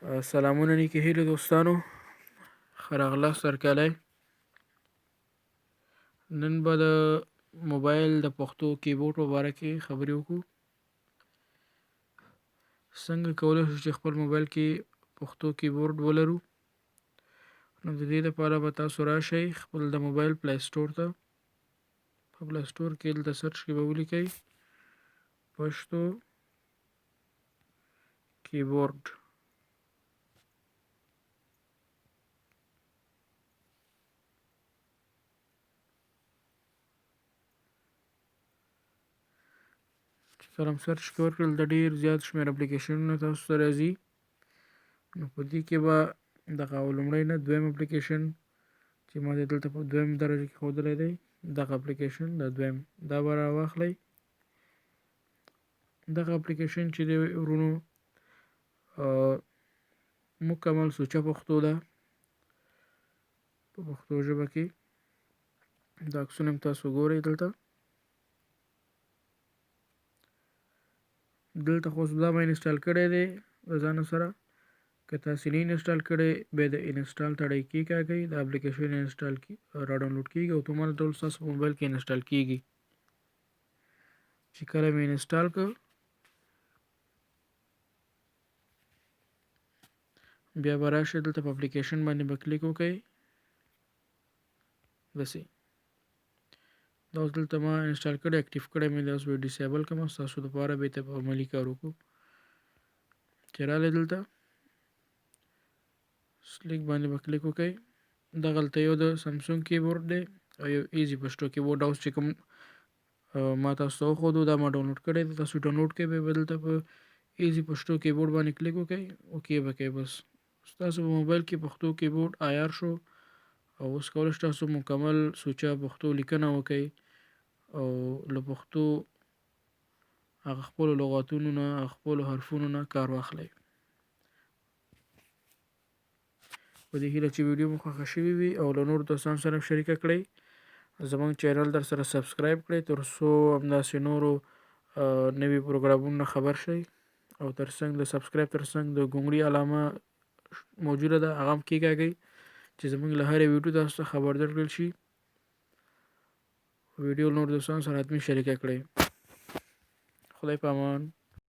سلامونه نیکې هیلې دوستانو، ښه راغلاست هرکلی. نن به د موبایل د پښتو کیبورډ په باره کې خبرې وکړو. څنګه کولی شو چې خپل موبایل کې پښتو کیبورډ ولرو. نو د دې لپاره به تاسو راشئ خپل د موبایل پلی سټور ته. په پلی سټور کې دلته سرچ کې به ولیکئ پښتو کیبورډ. کله هم سرچ کې ورکړل د ډېر زیات شمېر اپلیکیشنونه تاسو ته راځي. نو په دې کې به دغه لومړی نه دویم اپلیکیشن چې ما دلته په دویم درجه کې ښودلی دی، دغه اپلیکیشن د دویم دا به راواخلئ. دغه اپلیکیشن چې دی ورونو مکمل سوچه پښتو ده په پښتو ژبه کې. دا عکسونه هم تاسو ګورئ دلته خو دا ما انسټال کړی دی د ځان سره. که تاسې نه انسټال کړی بیا د انسټال تڼۍ کېکاږئ، د اپلیکیشن انسټال را ډاونلوډ کېږي او اتومات ډول ستاسو په موبایل کې انسټال کېږي. چې کله مې انسټال کړ بیا به راشئ دلته په اپلیکیشن باندې به کلیک وکړئ. داسې دا اوس دلته ما انسټال کړی اکټیو کړی مې دی، اوس به ډیسیبل کړم ستاسو دپاره به یې په عملي کار وکړو. چې راغلی دلته سلیک باندې به کلیک وکړئ. دغلته یو د سامسونګ کیبورډ دی او یو ایزي پښتو کیبورډ. اوس چې کوم ما تاسو ته وښودو دا ما ډاونلوډ کړی دی، تاسو ډاونلوډ کوئ بیا به دلته په ایزي پښتو کیبورډ باندې کلیک وکړئ، اوکې به کوئ. بس ستاسو په موبایل کې پښتو کیبورډ عیار شو او اوس کولی شئ تاسو مکمل سوچه پښتو لیکنه وکئ او له پښتو هغه خپلو لغاتونو نه خپلو حرفونو نه کار واخلئ. په دې هیله چې ویډیو مو خوښه شوې وي او له نورو دوستانو سره شریکه کړئ. زموږ چینل در سره سبسکرایب کړئ تر څو همداسې نورو نوي پروګرامونو خبر شئ. او ترڅنګ د سبسکرایب ترڅنګ د ګونګړي علامه موجوده ده هغه هم کېکاږئ چې زموږ له هرې ویډیو تاسو ته خبر درکړل شي. ویډیو نور دوستانو سره حتمي شریکه کړئ. خدای په امان.